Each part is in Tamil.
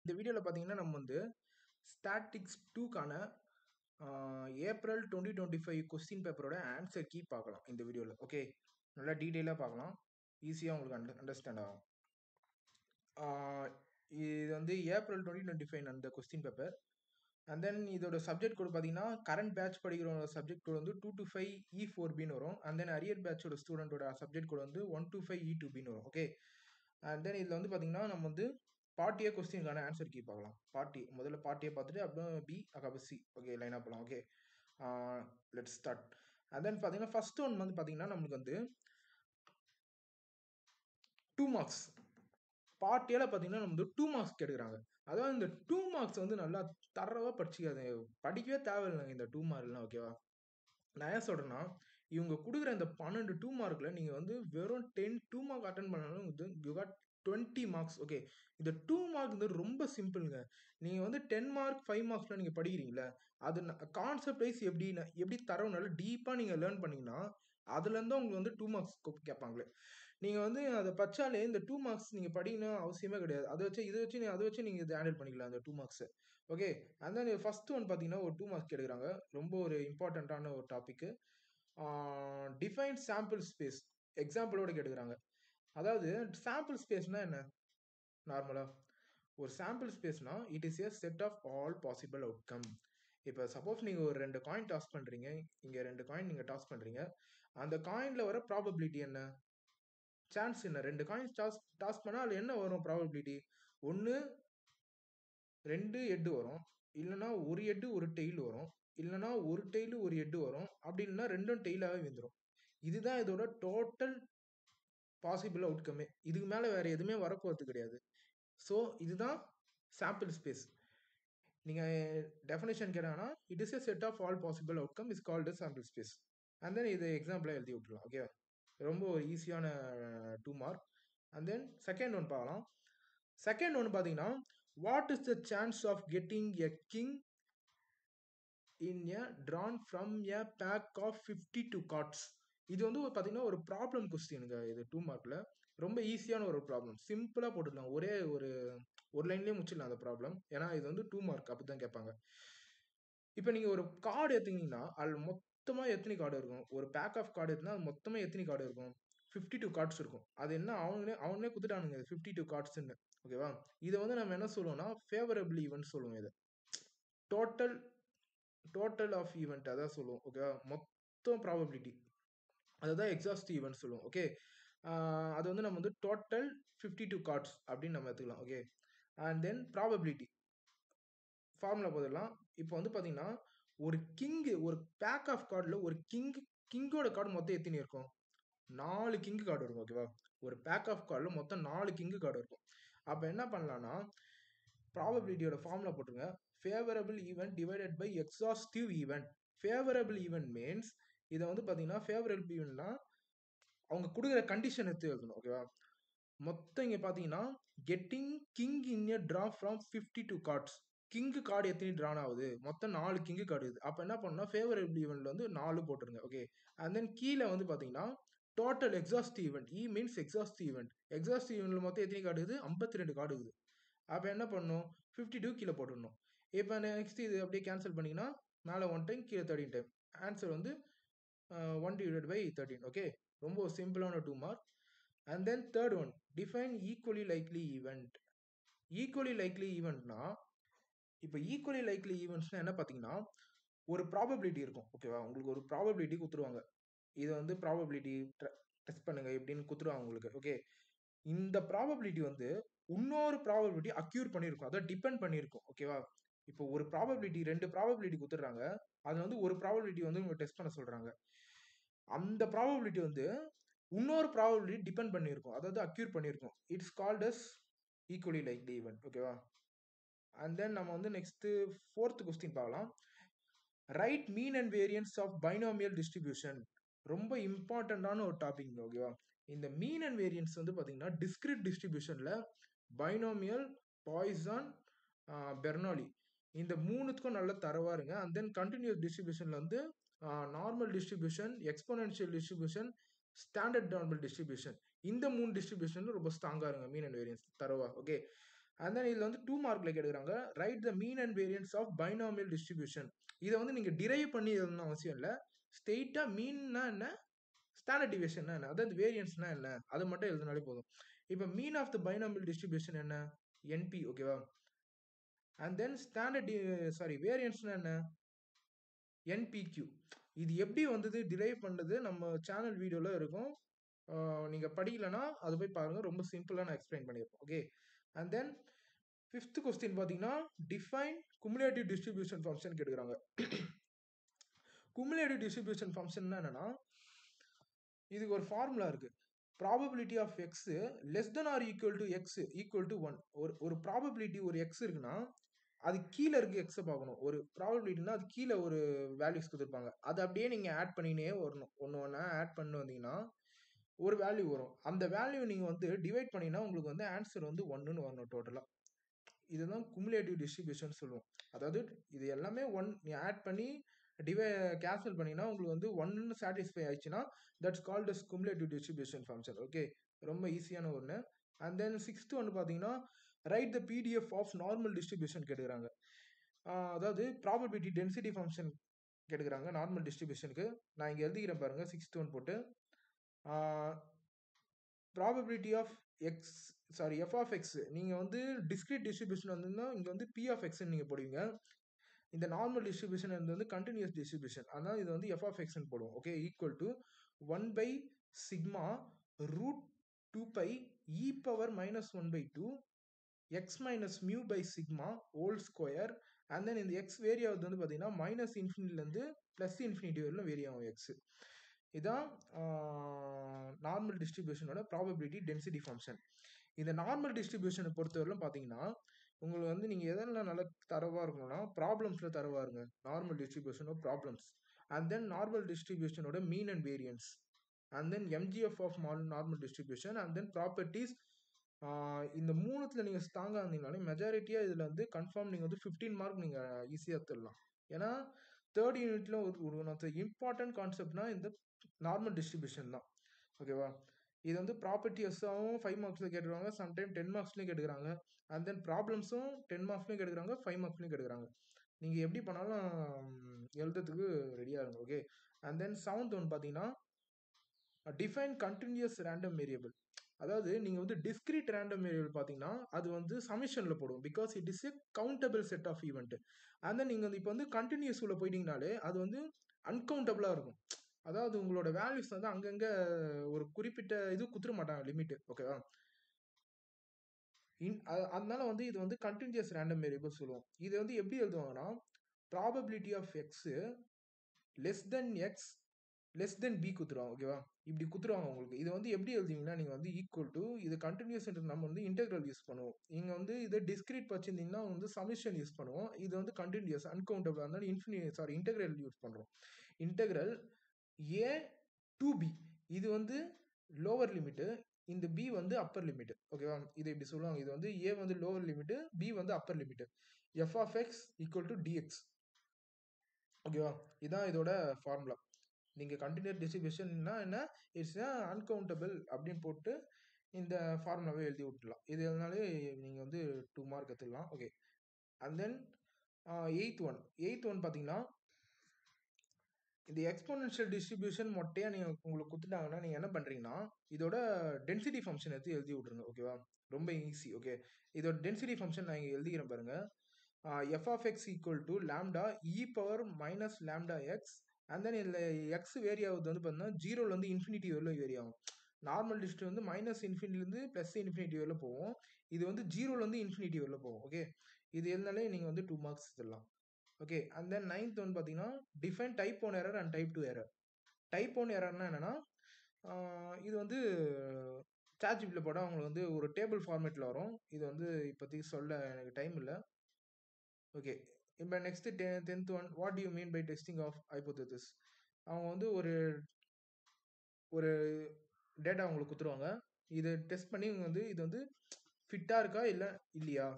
இந்த வீடியோவில் பார்த்தீங்கன்னா நம்ம வந்து ஸ்டாட்டிக்ஸ் 2க்கான ஏப்ரல் 2025 கொஸ்டின் பேப்பரோட ஆன்சர் கீ பார்க்கலாம் இந்த வீடியோவில். ஓகே, நல்லா டீட்டெயிலாக பார்க்கலாம், ஈஸியாக உங்களுக்கு அண்டர்ஸ்டாண்ட் ஆகும். இது வந்து ஏப்ரல் 2025 அந்த கொஸ்டின் பேப்பர். அண்ட் தென் இதோட சப்ஜெக்ட் கோட் பார்த்தீங்கன்னா கரண்ட் பேட்ச் படிக்கிறவங்க சப்ஜெக்ட் கோட் வந்து 225 E4Bன்னு வரும். அண்ட் தென் அரியர் பேட்சோட ஸ்டூடெண்ட்டோட சப்ஜெக்ட் கோட் வந்து 125 E2Bன்னு வரும். ஓகே, அண்ட் தென் இதில் வந்து பார்த்தீங்கன்னா நம்ம வந்து பார்ட் ஏ கொஸ்டினுக்கான ஆன்சர் கீ பார்க்கலாம். முதல்ல பார்ட் ஏ பார்த்துட்டு அப்புறம் பி அப்புறம் சி. ஓகே, லைனாக போகலாம். Okay, let's start. And then பார்த்தீங்கன்னா ஃபர்ஸ்ட் ஒன் வந்து பார்த்தீங்கன்னா நம்மளுக்கு வந்து 2 மார்க்ஸ். பார்ட் ஏல பார்த்தீங்கன்னா நம்ம வந்து 2 மார்க்ஸ் எடுக்கிறாங்க. அதாவது இந்த 2 மார்க்ஸ் வந்து நல்லா தரவாக படிச்சிக்காது, படிக்கவே தேவையில்லைங்க இந்த 2 மார்க்லாம். ஓகேவா, நான் ஏன் சொல்கிறேன்னா இவங்க கொடுக்குற இந்த 12 2 மார்க்கில் நீங்கள் வந்து வெறும் 10 2 மார்க் அட்டன் பண்ணாலும் யூ காட் 20 மார்க்ஸ். ஓகே, இந்த 2 மார்க் வந்து ரொம்ப சிம்பிளுங்க. நீங்கள் வந்து 10 மார்க் 5 மார்க்ஸ்லாம் நீங்கள் படிக்கிறீங்களா, அது கான்செப்ட் வைஸ் எப்படி தரவு நல்லா டீப்பாக நீங்கள் லேர்ன் பண்ணிங்கன்னா அதுலேருந்து உங்களுக்கு வந்து 2 மார்க்ஸ் கேட்பாங்களே. நீங்கள் வந்து அதை பச்சாலே இந்த 2 மார்க்ஸ் நீங்கள் படிக்கணும் அவசியமே கிடையாது. அதை வச்சு நீங்கள் இதை ஹேண்டில் பண்ணிக்கலாம் அந்த 2 மார்க்ஸை. ஓகே, அந்த ஃபர்ஸ்ட் ஒன் பார்த்தீங்கன்னா ஒரு 2 மார்க்ஸ் எடுக்கிறாங்க. ரொம்ப ஒரு இம்பார்ட்டண்ட்டான ஒரு டாபிக். டிஃபைன் சாம்பிள் ஸ்பேஸ் எக்ஸாம்பிளோட கேட்டுக்கிறாங்க. அதாவது சாம்பிள் ஸ்பேஸ்னா என்ன? நார்மலாக ஒரு சாம்பிள் ஸ்பேஸ்னா it is a set of all possible outcome. இப்போ சப்போஸ் நீங்கள் ஒரு 2 காயின் டாஸ் பண்ணுறீங்க, இங்கே 2 காயின் நீங்கள் டாஸ் பண்ணுறீங்க, அந்த காயினில் வர ப்ராபபிலிட்டி என்ன, சான்ஸ் என்ன? 2 காயின்ஸ் டாஸ் பண்ணால் அதில் என்ன வரும் ப்ராபபிலிட்டி? 1 2 ஹெட் வரும், இல்லைனா ஒரு ஹெட் ஒரு டெய்ல் வரும், இல்லைனா ஒரு டெய்ல் ஒரு ஹெட் வரும், அப்படி இல்லைன்னா ரெண்டும் டெய்லாகவே வந்துடும். இதுதான் இதோட டோட்டல் பாசிபிள் அவுட்கமே. இதுக்கு மேலே வேறு எதுவுமே வரப்போகிறது கிடையாது. ஸோ இதுதான் சாம்பிள் ஸ்பேஸ். நீங்கள் டெஃபினேஷன் கேட்டாங்கன்னா it is a set of all possible outcome is called sample space. And then இது எக்ஸாம்பிளாக எழுதி விட்டுருலாம். ஓகே, ரொம்ப ஒரு ஈஸியான 2 mark. And then second one பார்க்கலாம். செகண்ட் ஒன் பார்த்தீங்கன்னா what is the chance of getting a king in a draw from a pack of 52 cards. இது வந்து பார்த்தீங்கன்னா ஒரு ப்ராப்ளம் கொஸ்டினுங்க. இது 2 மார்க்கில் ரொம்ப ஈஸியான ஒரு ப்ராப்ளம், சிம்பிளாக போட்டுடலாம், ஒரே ஒரு லைன்லேயே முடிச்சிடலாம் அந்த ப்ராப்ளம். ஏன்னா இது வந்து 2 மார்க் அப்படி தான் கேட்பாங்க. இப்போ நீங்கள் ஒரு கார்டு எடுத்தீங்கன்னா அதில் மொத்தமாக எத்தனை கார்டு இருக்கும்? ஒரு பேக் ஆஃப் கார்டு எடுத்தினா அது மொத்தமாக எத்தனை கார்டு இருக்கும்? 52 கார்ட்ஸ் இருக்கும். அது என்ன அவங்களே கொடுத்துட்டானுங்க 52 கார்ட்ஸ்ன்னு. ஓகேவா, இதை வந்து நம்ம என்ன சொல்லுவோம்னா ஃபேவரபிள் ஈவெண்ட் சொல்லுவோம். இதை டோட்டல் ஆஃப் ஈவெண்ட் அதான் சொல்லுவோம். ஓகேவா, மொத்தம் ப்ராபபிலிட்டி அதுதான் எக்ஸாஸ்ட் ஈவெண்ட் சொல்லுவோம். ஓகே, அது வந்து நம்ம வந்து டோட்டல் 52 கார்ட்ஸ் அப்படின்னு நம்ம எடுத்துக்கலாம். Okay, and then probability formula போதெல்லாம் இப்போ வந்து பார்த்தீங்கன்னா ஒரு பேக் ஆஃப் கார்டில் ஒரு கிங்கோட கார்டு மொத்தம் எத்தனை இருக்கும்? 4 கிங்கு கார்டு இருக்கும். ஓகேவா, ஒரு பேக் ஆஃப் கார்டில் மொத்தம் 4 கிங்கு கார்டு இருக்கும். அப்போ என்ன பண்ணலாம்னா ப்ராபபிலிட்டியோட ஃபார்முலா போட்டுருங்க, favourable event divided by exhaustive event. Favourable event means இதை வந்து பார்த்தீங்கன்னா ஃபேவரபிள் ஈவெண்ட்னா அவங்க கொடுக்குற கண்டிஷன் எடுத்து எழுதணும். ஓகேவா, மொத்தம் இங்கே பார்த்தீங்கன்னா getting king in a draw from 52 cards. King card எத்தனை ட்ரான் ஆகுது? மொத்தம் 4 கிங்கு கார்டு இருக்குது. அப்போ என்ன பண்ணால் ஃபேவரபிள் ஈவெண்ட்ல வந்து 4 போட்டுருங்க. ஓகே, அண்ட் தென் கீழே வந்து பார்த்தீங்கன்னா டோட்டல் எக்ஸாஸ்ட் ஈவெண்ட், இ மீன்ஸ் எக்ஸாஸ்ட் ஈவெண்ட். எக்ஸாஸ்ட் ஈவெண்ட்ல மொத்தம் எத்தனை கார்டு இருக்குது? 52 கார்டு இருக்குது. அப்போ என்ன பண்ணணும்? 52 கீழே போட்டுடணும். இப்போ நெக்ஸ்ட் இது அப்படியே கேன்சல் பண்ணிங்கன்னா மேலே 1 டைம் கீழே 13 டைம். ஆன்சர் வந்து 1 டிவைடட் பை 13. ஓகே, ரொம்ப சிம்பிளான 2 mark. And then third one, define equally likely event. Equally likely ஈவெண்ட்னா இப்போ ஈக்குவலி லைக்லி ஈவெண்ட்ஸ்னா என்ன பார்த்தீங்கன்னா ஒரு ப்ராபபிலிட்டி இருக்கும். ஓகேவா, உங்களுக்கு ஒரு ப்ராபபிலிட்டி கொடுத்துருவாங்க, இதை வந்து ப்ராபபிலிட்டி டெஸ்ட் பண்ணுங்க இப்படின்னு கொடுத்துருவாங்க உங்களுக்கு. ஓகே, இந்த ப்ராபபிலிட்டி வந்து இன்னொரு ப்ராபபிலிட்டி அக்யூர் பண்ணியிருக்கும், அதை டிபெண்ட் பண்ணியிருக்கும். ஓகேவா, இப்போ ஒரு ப்ராபபிலிட்டி 2 ப்ராபபிலிட்டி கொடுத்துட்றாங்க, அது வந்து ஒரு ப்ராபபிலிட்டி வந்து உங்க டெஸ்ட் பண்ண சொல்றாங்க. அந்த ப்ராபபிலிட்டி வந்து இன்னொரு ப்ராபபிலிட்டி டிபெண்ட் பண்ணியிருக்கும், அதாவது அக்யூர் பண்ணியிருக்கும். It's called as equally likely event. ஓகேவா, அண்ட் தென் நம்ம வந்து நெக்ஸ்ட் ஃபோர்த் கொஸ்டின் பார்க்கலாம். Right mean and variance of binomial distribution. ரொம்ப இம்பார்ட்டண்டான ஒரு டாபிக். ஓகேவா, இந்த மீன் அண்ட் வேரியன்ஸ் வந்து பார்த்தீங்கன்னா டிஸ்கிரிட் டிஸ்ட்ரிபியூஷன்ல பைனாமியல், பாய்சான், பெர்னாலி இந்த மூணுத்துக்கும் நல்ல தரவா இருங்க. அண்ட் தென் கண்டினியூஸ் டிஸ்ட்ரிபியூஷன்ல வந்து normal distribution, exponential distribution, standard normal distribution, இந்த 3 டிஸ்ட்ரிபியூஷன் ரொம்ப ஸ்ட்ராங்கா இருங்க மீன் அண்ட் வேரியன்ஸ் தரவா. ஓகே, அண்ட் தென் இதில் வந்து 2 மார்க்கில் கேட்குறாங்க write the mean and variance of binomial distribution. இதை வந்து நீங்கள் டிரைவ் பண்ணி எழுதணும் அவசியம் இல்லை. ஸ்ட்ரெயிட்டாக மீன்னா என்ன, ஸ்டாண்டர்ட் டிவியேஷன்னா என்ன, அதாவது வேரியன்ஸ்னா என்ன, அதை மட்டும் எழுதினாலே போதும். இப்போ mean of the binomial distribution என்ன, என்பி, ஓகேவா. அண்ட் தென் வேரியன்ஸ்னா என்ன, என்பிக்யூ. இது எப்படி வந்தது டிரைவ் பண்ணது நம்ம சேனல் வீடியோவில் இருக்கும். நீங்கள் படிக்கலைன்னா அது போய் பாருங்கள், ரொம்ப சிம்பிளாக நான் எக்ஸ்பிளைன் பண்ணியிருப்போம். Okay. And then 5th question பார்த்தீங்கன்னா டிஃபைன் குமுலேட்டிவ் டிஸ்ட்ரிபியூஷன் ஃபங்க்ஷன் கேட்குறாங்க. குமுலேட்டிவ் டிஸ்ட்ரிபியூஷன் ஃபங்க்ஷன்னா என்னன்னா, இதுக்கு ஒரு ஃபார்முலா இருக்கு. Probability of x less than or equal to x equal to 1. ஒரு ப்ராபபிலிட்டி ஒரு எக்ஸ் இருக்குன்னா அது கீழே இருக்கு எக்ஸை பார்க்கணும். ஒரு ப்ராபபிலிட்டினா அது கீழே ஒரு வேல்யூஸ் கொடுத்துருப்பாங்க, அதை அப்படியே நீங்கள் ஆட் பண்ணினே வரணும். ஒன்று ஆட் பண்ணி வந்தீங்கன்னா ஒரு வேல்யூ வரும். அந்த வேல்யூ நீங்கள் வந்து டிவைட் பண்ணினா உங்களுக்கு வந்து ஆன்சர் வந்து 1ன்னு வரணும் டோட்டலாக. இதுதான் குமுலேட்டிவ் டிஸ்ட்ரிபியூஷன் சொல்லுவோம். அதாவது இது எல்லாமே 1 நீ ஆட் பண்ணி கேன்சல் பண்ணினா உங்களுக்கு வந்து 1ன்னு சாட்டிஸ்ஃபை ஆயிடுச்சுன்னா that's called as cumulative distribution function. Okay, ரொம்ப ஈஸியான ஒன்று. அண்ட் தென் 6th ஒன்று பார்த்தீங்கன்னா write the PDF of normal distribution கேட்குறாங்க. அதாவது ப்ராபபிலிட்டி டென்சிட்டி ஃபங்க்ஷன் கேட்குறாங்க நார்மல் டிஸ்ட்ரிபியூஷனுக்கு. நான் இங்கே எழுதிக்கிறேன் பாருங்க, 6th ஒன் போட்டு probability of f of x. நீங்கள் வந்து டிஸ்கிரீட் டிஸ்ட்ரிபியூஷன் வந்தீங்கன்னா இங்கே வந்து பி ஆஃப் எக்ஸ்ன்னு நீங்கள் போடுவீங்க. இந்த நார்மல் டிஸ்ட்ரிபியூஷன் வந்து கண்டினியூஸ் டிஸ்ட்ரிபியூஷன், அதனால் இது வந்து எஃப் ஆஃப் எக்ஸ்ன்னு போடுவோம். Okay, equal to 1/σ root 2π e power -1/2 x minus mu by sigma whole square. And then இந்த எக்ஸ் வேரி ஆகுது வந்து பார்த்தீங்கன்னா மைனஸ் இன்ஃபினிட்டிலேருந்து ப்ளஸ் இன்ஃபினிட்டி வரலும் வேரி ஆகும் எக்ஸ். இதான் நார்மல் டிஸ்ட்ரிபியூஷனோட ப்ராபபிலிட்டி டென்சிட்டி ஃபங்க்ஷன். இந்த நார்மல் டிஸ்ட்ரிபியூஷனை பொறுத்தவரையிலும் பார்த்தீங்கன்னா உங்களுக்கு வந்து நீங்கள் எதெல்லாம் நல்லா தரவாக இருக்கணும்னா ப்ராப்ளம்ஸில் தரவாக இருங்க. நார்மல் டிஸ்ட்ரிபியூஷனோட ப்ராப்ளம்ஸ், அண்ட் தென் நார்மல் டிஸ்ட்ரிபியூஷனோட mean and variance, and then MGF of normal distribution, and then properties. இந்த மூணுத்தில் நீங்கள் ஸ்ட்ராங்காக இருந்தீங்கனாலே மெஜாரிட்டியாக இதில் வந்து கன்ஃபார்ம் நீங்கள் வந்து 15 மார்க் நீங்கள் ஈஸியாக தரலாம். ஏன்னா 3rd யூனிட்ல ஒரு இம்பார்ட்டன்ட் கான்செப்ட்னா இந்த நார்மல் டிஸ்ட்ரிபியூஷன் தான். ஓகேவா. இது வந்து ப்ராப்பர்ட்டிஸாகவும் 5 மார்க்ஸில் கேட்டுக்கிறாங்க, சம்டைம் 10 மார்க்ஸ்லையும் கேட்டுக்கிறாங்க. அண்ட் தென் ப்ராப்ளம்ஸும் 10 மார்க்ஸ்லையும் கேட்டுக்கிறாங்க, 5 மார்க்ஸ்லையும் கேட்டுக்கிறாங்க. நீங்கள் எப்படி பண்ணாலும் எழுதுறதுக்கு ரெடியாக இருங்க. Okay. And then 7th one பார்த்தீங்கன்னா டிஃபைன் கண்டினியூஸ் ரேண்டம் வேரியபிள். அதாவது நீங்கள் வந்து டிஸ்கிரீட் ரேண்டம் வேரியபிள் பார்த்தீங்கன்னா அது வந்து சமிஷனில் போடும், because it is a countable set of event. And then நீங்கள் இப்போ வந்து கண்டினியூஸ் உள்ள போயிட்டீங்கனாலே அது வந்து அன்கவுண்டபிளாக இருக்கும். அதாவது உங்களோட வேல்யூஸ் வந்து அங்கங்கே ஒரு குறிப்பிட்ட இது குத்துற மாட்டாங்க லிமிட்டு. ஓகேவா. அதனால வந்து இது வந்து கண்டினியூஸ் ரேண்டம் வேரியபிள் சொல்லுவோம். இது வந்து எப்படி எழுதுவாங்கன்னா probability of x less than x less than P குத்துருவாங்க. ஓகேவா, இப்படி குத்துருவாங்க உங்களுக்கு. இது வந்து எப்படி எழுதிங்கன்னா நீங்கள் வந்து ஈக்குவல் டு இது கண்டினியூஸ் நம்ம வந்து இன்டெக்ரல் யூஸ் பண்ணுவோம். இங்கே வந்து இதை டிஸ்கிரீட் வச்சிருந்தீங்கன்னா வந்து சமிஷன் யூஸ் பண்ணுவோம். இது வந்து கண்டினியூஸ் அன்கவுண்டபிள், அதனால இன்டெக்ரல் யூஸ் பண்ணுறோம். இன்டெக்ரல் ஏ டு பி, இது வந்து லோவர் லிமிட்டு, இந்த பி வந்து அப்பர் லிமிட். ஓகேவா, இதை இப்படி சொல்லுவாங்க. இது வந்து ஏ வந்து லோவர் லிமிட்டு, பி வந்து upper limit. F of x equal to dx. ஓகேவா, இதான் இதோட ஃபார்முலா. நீங்கள் கண்டினியூஸ் டிஸ்ட்ரிபியூஷன்னா என்ன, இட்ஸ் அன்கவுண்டபிள் அப்படின்னு போட்டு இந்த ஃபார்முலாவே எழுதி விட்டுலாம். இது எதனாலே நீங்கள் வந்து 2 மார்க் எடுத்துக்கலாம். Okay. And then 8th one பார்த்தீங்கன்னா இந்த எக்ஸ்போனென்ஷியல் டிஸ்ட்ரிபியூஷன் மொட்டையாக நீங்கள் உங்களுக்கு கொடுத்துட்டாங்கன்னா நீங்கள் என்ன பண்ணுறீங்கன்னா இதோட டென்சிட்டி ஃபங்க்ஷன் எடுத்து எழுதி விட்ருங்க. ஓகேவா, ரொம்ப ஈஸி. ஓகே, இதோட டென்சிட்டி ஃபங்க்ஷன் நான் இங்கே எழுதிக்கிறேன் பாருங்கள். F of x equal to lambda e power minus lambda x. And then இதில் எக்ஸ் வேரி ஆகுது வந்து பார்த்தீங்கன்னா 0லேருந்து இன்ஃபினிட்டி வரலும் வேரி ஆகும். நார்மல் டிஸ்ட் வந்து மைனஸ் இன்ஃபினிட்டிலேருந்து ப்ளஸ் இன்ஃபினிட்டி வரல போகும், இது வந்து 0லேருந்து இன்ஃபினிட்டி வரல போகும். ஓகே, இது எதுனாலே நீங்கள் வந்து 2 மார்க்ஸ் தரலாம். Okay. And then 9th one பார்த்தீங்கன்னா define type 1 error and type 2 error. Type 1 எரர்னா என்னன்னா இது வந்து சாட்ஜிபிட்ல போட அவங்களுக்கு வந்து ஒரு டேபிள் ஃபார்மேட்டில் வரும். இது வந்து இப்போதைக்கு சொல்ல எனக்கு டைம் இல்லை. ஓகே, இப்போ next 10th one what you mean by testing of hypothesis. அவங்க வந்து ஒரு டேட்டா உங்களுக்கு கொடுத்துருவாங்க. இதை டெஸ்ட் பண்ணி வந்து இது வந்து ஃபிட்டாக இருக்கா இல்லை இல்லையா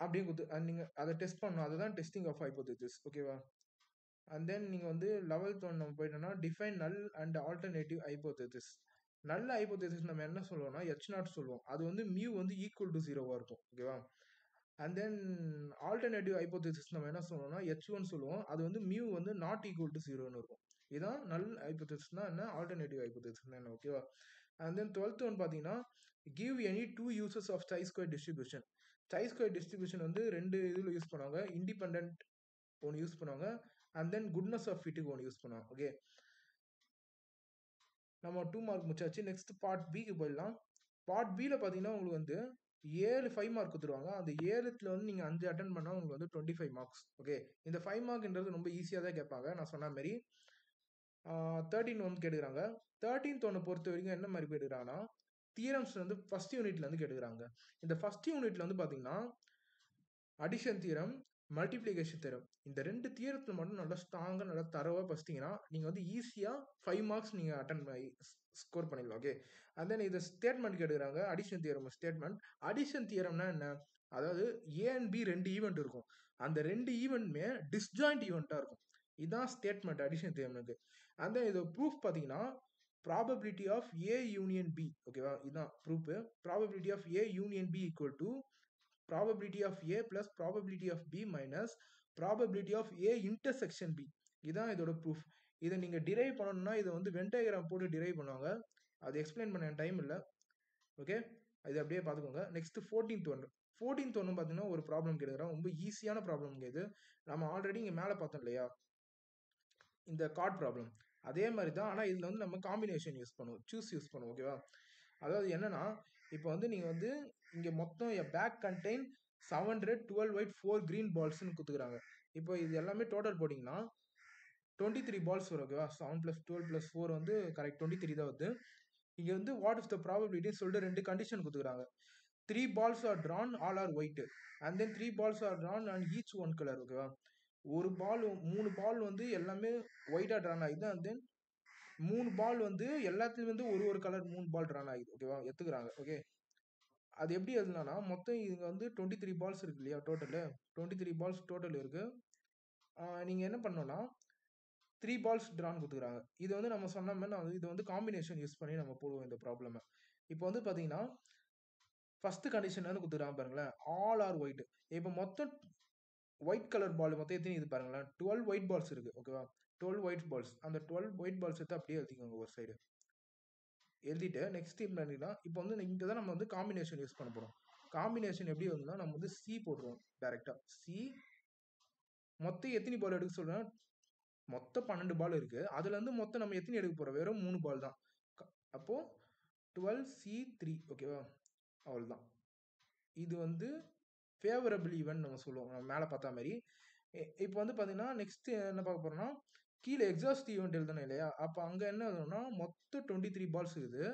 அப்படின்னு நீங்கள் அதை டெஸ்ட் பண்ணணும். அதுதான் டெஸ்டிங் ஆஃப் ஹைபோதேசிஸ். ஓகேவா. அண்ட் தென் நீங்கள் வந்து 11th ஒன் நம்ம போயிட்டோம்னா டிஃபைன் நல் அண்ட் ஆல்டர்னேட்டிவ் ஹைபோதேசிஸ். நல்ல ஹைபோதேசிஸ் நம்ம என்ன சொல்லுவோம்னா H0 சொல்லுவோம். அது வந்து மியூ வந்து ஈக்குவல் டு 0வா இருக்கும். ஓகேவா? அண்ட் தென் ஆல்டர்னேட்டிவ் ஹைபோதேசிஸ் நம்ம என்ன சொல்லுவோம்னா H1 சொல்லுவோம். அது வந்து மியூ வந்து நாட் ஈக்குவல் டு 0ன்னு இருக்கும். இதான் நல் ஹைபோதேசிஸ்னா என்ன, ஆல்டர்னேட்டிவ் ஹைபோதேசிஸ்னா என்ன, ஓகேவா? அண்ட் தென் 12th ஒன் பார்த்தீங்கன்னா give any two uses of chi square distribution. Chi square distribution வந்து ரெண்டு இதில் யூஸ் பண்ணுவாங்க. இண்டிபெண்ட் ஒன்று யூஸ் பண்ணுவாங்க, அண்ட் தென் குட்னஸ் ஆஃப் ஃபிட்டுக்கு ஒன்று யூஸ் பண்ணுவாங்க. ஓகே, நம்ம 2 மார்க் முடிச்சாச்சு. நெக்ஸ்ட் பார்ட் பிக்கு போயிடலாம். பார்ட் பியில் பார்த்தீங்கன்னா உங்களுக்கு வந்து 5 மார்க் கொடுத்துருவாங்க. அந்த 7த்துல வந்து நீங்கள் 5 அட்டன் பண்ணால் உங்களுக்கு வந்து 25 மார்க்ஸ். ஓகே, இந்த 5 மார்க்ன்றது ரொம்ப ஈஸியாக தான் கேட்பாங்க. நான் சொன்ன மாதிரி 13 வந்து கேட்டுக்கிறாங்க. 13th ஒன்று பொறுத்த வரைக்கும் என்ன மாதிரி கேட்டுக்கிறாங்கன்னா தியரம்ஸ் வந்து ஃபர்ஸ்ட் யூனிட்ல இருந்து கேட்டுக்கிறாங்க. இந்த ஃபர்ஸ்ட் யூனிட்ல வந்து பார்த்தீங்கன்னா அடிஷன் தியரம், மல்டிப்ளிகேஷன் தியரம், இந்த ரெண்டு தியரத்தில் மட்டும் நல்லா ஸ்ட்ராங்காக நல்லா தரவாக படிச்சிட்டிங்கன்னா நீங்கள் வந்து ஈஸியாக 5 மார்க்ஸ் நீங்கள் அட்டன் பண்ணி ஸ்கோர் பண்ணிடலாம். ஓகே, அண்ட் தென் இதை ஸ்டேட்மெண்ட் கேட்டுக்கிறாங்க. Addition theorem statement. அடிஷன் தியரம்னா என்ன, அதாவது ஏ அண்ட் பி ரெண்டு ஈவெண்ட் இருக்கும். அந்த ரெண்டு ஈவெண்ட்மே டிஸ்ஜாயிண்ட் ஈவெண்ட்டாக இருக்கும். இதுதான் ஸ்டேட்மெண்ட் அடிஷன் தியரம்னுக்கு. அண்ட் தென் இது ப்ரூஃப் பார்த்தீங்கன்னா probability of A union B. ஓகேவா, இதுதான் proof. Probability of A union B equal to probability of A plus probability of B minus probability of A intersection B. இதான் இதோட ப்ரூஃப். இதை நீங்கள் டிரைவ் பண்ணணும்னா இதை வந்து வென் டயக்ராம் போட்டு டிரைவ் பண்ணுவாங்க. அது எக்ஸ்பிளைன் பண்ண டைம் இல்லை. ஓகே, இது அப்படியே பார்த்துக்கோங்க. நெக்ஸ்ட் 14th ஒன்று பார்த்தீங்கன்னா ஒரு ப்ராப்ளம் கேட்குறோம். ரொம்ப ஈஸியான ப்ராப்ளம் இது. நம்ம ஆல்ரெடி இங்கே மேலே பார்த்தோம் இல்லையா, இந்த கார்ட் ப்ராப்ளம் அதே மாதிரி தான். ஆனால் இதில் வந்து நம்ம காம்பினேஷன் யூஸ் பண்ணுவோம், சூஸ் யூஸ் பண்ணுவோம். ஓகேவா, அதாவது என்னன்னா இப்போ வந்து நீங்கள் வந்து இங்கே மொத்தம் bag contain 7 red 12 white 4 green பால்ஸ்ன்னு கொடுத்துக்கிறாங்க. இப்போ இது எல்லாமே டோட்டல் போட்டிங்கன்னா 23 பால்ஸ் வரும். ஓகேவா, 7 + 12 + 4 வந்து கரெக்ட் 23 தான் வருது. இங்கே வந்து வாட் இஸ் த ப்ராபபிலிட்டின்னு சொல்லிட்டு ரெண்டு கண்டிஷன் கொடுத்துக்கிறாங்க. 3 balls are drawn, all are white, and then 3 balls are drawn and each one color. ஓகேவா, ஒரு பால் 3 பால் வந்து எல்லாமே ஒயிட்டாக ட்ரான் ஆகுது. அண்ட் தென் 3 பால் வந்து எல்லாத்துலேயும் வந்து ஒரு கலர் 3 பால் ட்ரான் ஆகுது. ஓகேவா, எடுத்துக்கிறாங்க. ஓகே, அது எப்படி எழுதுனா மொத்தம் இங்கே வந்து 23 பால்ஸ் இருக்கு இல்லையா, டோட்டலு 23 பால்ஸ் டோட்டல் இருக்கு. நீங்கள் என்ன பண்ணோன்னா 3 பால்ஸ் ட்ரான் கொடுத்துக்கிறாங்க. இது வந்து நம்ம சொன்ன மாதிரி நான் இது வந்து காம்பினேஷன் யூஸ் பண்ணி நம்ம போடுவோம் இந்த ப்ராப்ளமை. இப்போ வந்து பார்த்தீங்கன்னா ஃபர்ஸ்ட் கண்டிஷன் வந்து கொடுத்துக்கிறாங்க பாருங்களேன், ஆல் ஆர் ஒயிட். இப்போ மொத்தம் ஒயிட் கலர் பால் மொத்தம் எத்தனை இது பாருங்களேன், 12 ஒயிட் பால்ஸ் இருக்கு. ஓகேவா, 12 ஒயிட் பால்ஸ். அந்த 12 ஒயிட் பால்ஸ் எடுத்து அப்படியே எழுதிக்கோங்க ஒரு சைடு. எழுதிட்டு நெக்ஸ்ட் பண்ணிடலாம். இப்போ வந்து இங்கே தான் நம்ம வந்து காம்பினேஷன் யூஸ் பண்ண போகிறோம். காம்பினேஷன் எப்படி வருதுன்னா நம்ம வந்து சி போடுறோம் டைரெக்டாக. சி மொத்தம் எத்தனை பால் எடுக்க சொல்கிறேன், மொத்தம் 12 பால் இருக்குது. அதுலேருந்து மொத்தம் நம்ம எத்தனை எடுக்க போகிறோம், வெறும் 3 பால் தான். அப்போது 12C3. ஓகேவா, அவ்வளோதான். இது வந்து ஃபேவரபிள் ஈவென்ட் நம்ம சொல்லுவோம், நம்ம மேலே பார்த்தா மாதிரி. இப்போ வந்து பார்த்தீங்கன்னா நெக்ஸ்ட் என்ன பார்க்க போகிறோம்னா கீழே எக்ஸாஸ்ட் ஈவெண்ட் எழுதணும் இல்லையா, அப்போ அங்கே என்ன எழுதணும்னா மொத்தம் 23 பால்ஸ் இருக்குது.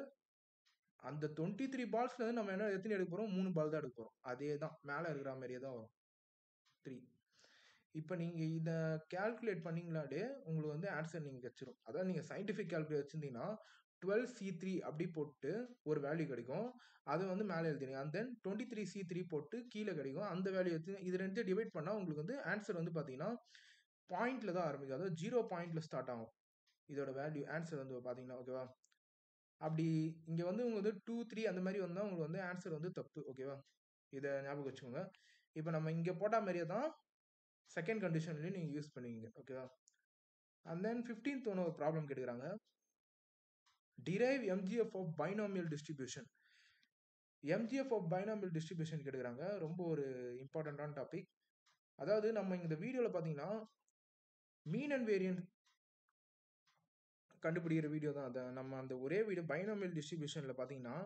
அந்த 23 பால்ஸ்ல இருந்து நம்ம என்ன எத்தனை எடுக்க போகிறோம், 3 பால் தான் எடுக்க போகிறோம். அதே தான் மேலே இருக்கிற மாதிரியே தான் வரும் 3. இப்போ நீங்கள் இதை கேல்குலேட் பண்ணிங்களாலே உங்களுக்கு வந்து ஆன்சர் நீங்கள் கிடச்சிரும். அதாவது நீங்கள் சயின்டிஃபிக் கேல்குலேட் வச்சுருந்தீங்கன்னா 12C3 அப்படி போட்டு ஒரு வேல்யூ கிடைக்கும். அதை வந்து மேலே எழுதிடுங்க. அண்ட் தென் 23C3 போட்டு கீழே கிடைக்கும். அந்த வேல்யூ எடுத்து இது ரெண்டு டிவைட் பண்ணால் உங்களுக்கு வந்து ஆன்சர் வந்து பார்த்தீங்கன்னா பாயிண்ட்ல தான் ஆரம்பிக்கும். அதாவது 0 பாயிண்ட்ல ஸ்டார்ட் ஆகும் இதோட வேல்யூ ஆன்சர் வந்து பார்த்தீங்கன்னா. ஓகேவா, அப்படி இங்கே வந்து உங்களுக்கு வந்து 2 3 அந்த மாதிரி வந்தால் உங்களுக்கு வந்து ஆன்சர் வந்து தப்பு. ஓகேவா, இதை ஞாபகம் வச்சுக்கோங்க. இப்போ நம்ம இங்கே போட்ட மாதிரியே தான் செகண்ட் கண்டிஷன்லையும் நீங்கள் யூஸ் பண்ணுவீங்க. ஓகேவா, அண்ட் தென் 15th ஒன்று ஒரு ப்ராப்ளம் கேட்குறாங்க. Derive MGF of binomial distribution. MGF of binomial distribution கேட்குறாங்க. ரொம்ப ஒரு இம்பார்ட்டண்ட்டான டாபிக். அதாவது நம்ம இந்த வீடியோவில் பார்த்தீங்கன்னா மீன் அண்ட் வேரியன்ட் கண்டுபிடிக்கிற வீடியோ தான். அதை நம்ம அந்த ஒரே வீடியோ பைனாமியல் டிஸ்ட்ரிபியூஷனில் பார்த்தீங்கன்னா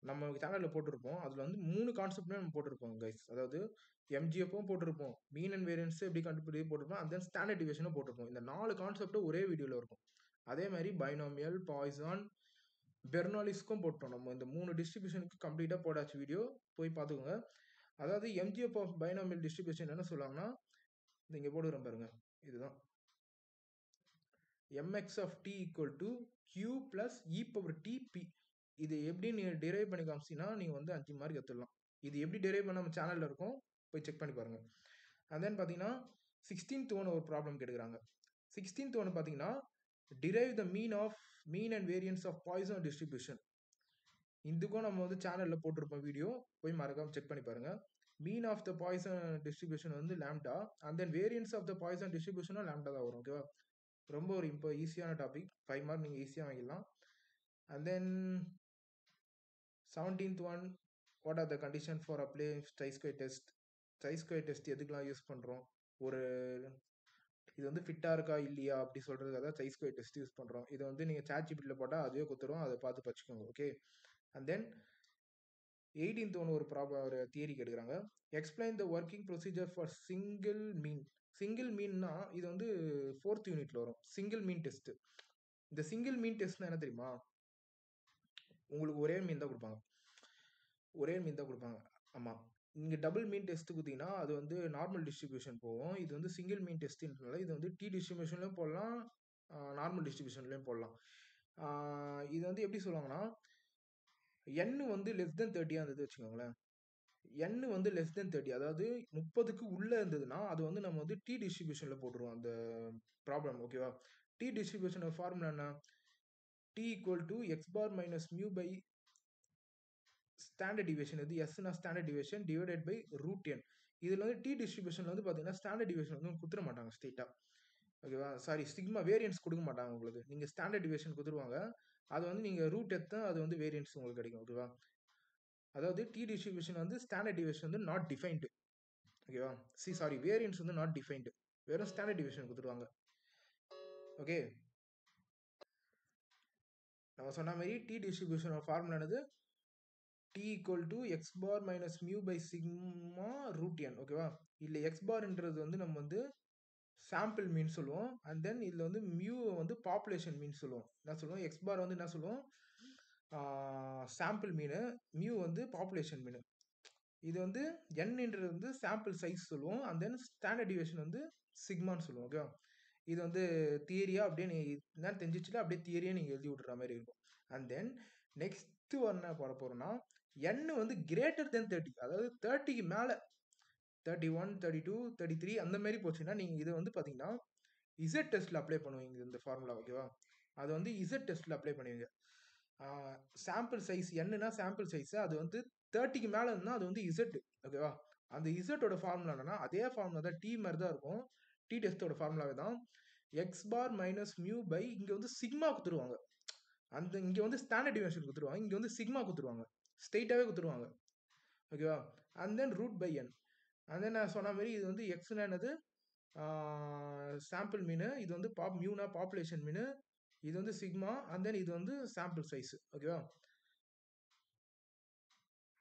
நம்ம சேனலில் போட்டிருப்போம். அதில் வந்து 3 கான்செப்ட்மே நம்ம போட்டிருப்போம் கைஸ். அதாவது எம்ஜிஎஃப்பும் போட்டிருப்போம், மீன் அண்ட் வேரியன்ஸ் எப்படி கண்டுபிடி போட்டிருப்போம், அண்ட் தென் ஸ்டாண்டர்ட் டிவிஷனும் போட்டிருப்போம். இந்த 4 கான்செப்டும் ஒரே வீடியோவில் இருக்கும். அதே மாதிரி பைனாமியல், பாய்சான், பெர்னாலிஸ்க்கும் போட்டோம். நம்ம இந்த 3 டிஸ்ட்ரிபியூஷனுக்கு கம்ப்ளீட்டாக போடாச்சு வீடியோ, போய் பார்த்துக்கோங்க. அதாவது எம்ஜிஎஃப் ஆஃப் பைனாமியல் டிஸ்ட்ரிபியூஷன் என்ன சொல்லுவாங்கன்னா இங்கே போடுறேன் பாருங்க, இதுதான் mx of t equal to q plus e power t p. இது எப்படி நீங்கள் டெரைவ் பண்ணி காமிச்சிங்கன்னா நீங்கள் வந்து 5 மார்க் எடுத்துடலாம். இது எப்படி டெரைவ் பண்ண நம்ம சேனலில் இருக்கும், போய் செக் பண்ணி பாருங்கள். அண்ட் தென் பார்த்தீங்கன்னா 16th ஒன்று ஒரு ப்ராப்ளம் கேட்குறாங்க. 16th ஒன்று பார்த்தீங்கன்னா derive the mean of mean and variance of Poisson distribution. இதுக்கும் நம்ம வந்து சேனலில் போட்டிருப்போம் வீடியோ, போய் மறக்காம செக் பண்ணி பாருங்க. Mean of the Poisson distribution வந்து lambda, and then variance of the Poisson டிஸ்ட்ரிபியூஷனும் லாம்டா தான் வரும். ஓகேவா? ரொம்ப ஒரு இப்போ ஈஸியான டாபிக், 5 மார்க் நீங்கள் ஈஸியாக வாங்கிடலாம். And then 17th one, what are the condition for apply chi square test. Chi square test எதுக்கெலாம் யூஸ் பண்ணுறோம், ஒரு இது வந்து ஃபிட்டாக இருக்கா இல்லையா அப்படி சொல்கிறதுக்காக தான் ட்ரை-ஸ்கொயர் டெஸ்ட் யூஸ் பண்ணுறோம். இதை வந்து நீங்கள் ChatGPTல போட்டால் அதுவே கொடுத்துரும், அதை பார்த்து படிச்சுக்கோங்க. ஓகே. அண்ட் தென் 18th ஒன்று ஒரு தியரி எடுக்கிறாங்க. Explain the working procedure for single mean. Single மீன்னா இது வந்து 4th யூனிட்ல வரும். Single mean test. இந்த சிங்கிள் மீன் டெஸ்ட்னா என்ன தெரியுமா? உங்களுக்கு ஒரே மீன் தான் கொடுப்பாங்க. ஆமாம். நீங்கள் டபுள் மீன் டெஸ்ட் கொடுத்தீங்கன்னா அது வந்து நார்மல் டிஸ்ட்ரிபியூஷன் போகும். இது வந்து சிங்கிள் மீன் டெஸ்ட்ன்றனால இது வந்து டி டிஸ்ட்ரிபியூஷன்லையும் போடலாம், நார்மல் டிஸ்ட்ரிபியூஷன்லையும் போடலாம். இது வந்து எப்படி சொல்லுவாங்கன்னா, n வந்து லெஸ் தென் 30 இருந்தது வச்சுக்கோங்களேன். n வந்து லெஸ் தென் 30, அதாவது 30க்கு உள்ளே இருந்ததுன்னா அது வந்து நம்ம வந்து டி டிஸ்ட்ரிபியூஷனில் போட்டுருவோம் அந்த ப்ராப்ளம். ஓகேவா? டி டிஸ்ட்ரிபியூஷனோட ஃபார்முலா என்ன? T equal to X bar minus mu by standard deviation. இது எஸ்னா standard deviation divided by root N. இதில் வந்து டி டிஸ்ட்ரிபியூஷனில் வந்து பார்த்தீங்கன்னா ஸ்டாண்டர்ட் டிவியேஷன் வந்து கொடுத்துட மாட்டாங்க ஸ்ட்ரெயிட்டாக. ஓகேவா? சாரி, சிக்மா வேரியன்ஸ் கொடுக்க மாட்டாங்க உங்களுக்கு. நீங்கள் ஸ்டாண்டர்ட் டிவியேஷன் கொடுத்துருவாங்க, அது வந்து நீங்கள் ரூட் எடுத்து அது வந்து வேரியன்ஸ் உங்களுக்கு கிடைக்கும். ஓகேவா? அதாவது டி டிஸ்ட்ரிபியூஷன் வந்து ஸ்டாண்டர்ட் டிவியேஷன் வந்து நாட் டிஃபைன்டு. ஓகேவா? சாரி, வேரியன்ஸ் வந்து நாட் டிஃபைன்டு, வெறும் ஸ்டாண்டர்ட் டிவியேஷன் கொடுத்துருவாங்க. ஓகே, நம்ம சொன்ன மாதிரி டி டிஸ்ட்ரிபியூஷனோட ஃபார்முலா என்னது? T equal to X bar minus mu by sigma root N. ஓகேவா? இல்லை எக்ஸ் பார்ன்றது வந்து நம்ம வந்து சாம்பிள் மீன் சொல்லுவோம். அண்ட் தென் இதில் வந்து மியூ வந்து பாப்புலேஷன் மீன் சொல்லுவோம். என்ன சொல்லுவோம்? எக்ஸ் பார் வந்து என்ன சொல்லுவோம்? சாம்பிள் மீன். மியூ வந்து பாப்புலேஷன் மீன். இது வந்து என்னன்றது வந்து சாம்பிள் சைஸ் சொல்லுவோம். அண்ட் தென் ஸ்டாண்டர்ட் டிவியேஷன் வந்து சிக்மான்னு சொல்லுவோம். ஓகேவா? இது வந்து தியரியா அப்படியே நீ என்ன தெரிஞ்சிச்சுல அப்படியே தியரியா நீங்கள் எழுதி விட்ற மாதிரி இருக்கும். அண்ட் தென் நெக்ஸ்ட் என்ன போட போகிறோம்னா, n வந்து கிரேட்டர் தென் 30, அதாவது 30க்கு மேலே 31, 32, 33 அந்த மாதிரி போச்சுன்னா நீங்கள் இதை வந்து பார்த்தீங்கன்னா இசட் டெஸ்ட்டில் அப்ளை பண்ணுவீங்க இந்த ஃபார்முலா. ஓகேவா? அது வந்து இசட் டெஸ்ட்டில் அப்ளை பண்ணுவீங்க. சாம்பிள் சைஸ் என்னன்னா சாம்பிள் சைஸ் அது வந்து 30க்கு மேலே இருந்தால் அது வந்து இசட். ஓகேவா? அந்த இசட்டோட ஃபார்முலா என்னன்னா அதே ஃபார்முலா தான், டி மாதிரி தான் இருக்கும். டி டெஸ்ட்டோட ஃபார்முலாவே தான். X bar minus mu by இங்கே வந்து சிக்மா கொடுத்துருவாங்க. அந்த இங்கே வந்து ஸ்டாண்டர்ட் டிவியேஷன் கொடுத்துருவாங்க, இங்கே வந்து சிக்மா கொடுத்துருவாங்க, ஸ்ட்ரெயிட்டாகவே கொடுத்துருவாங்க. ஓகேவா? And then root by N. And then நான் சொன்ன மாதிரி இது வந்து எக்ஸ்னா என்னது? Sample mean. இது வந்து மியூனா பாப்புலேஷன் மீன். இது வந்து சிக்மா. அண்ட் தென் இது வந்து சாம்பிள் சைஸ். ஓகேவா?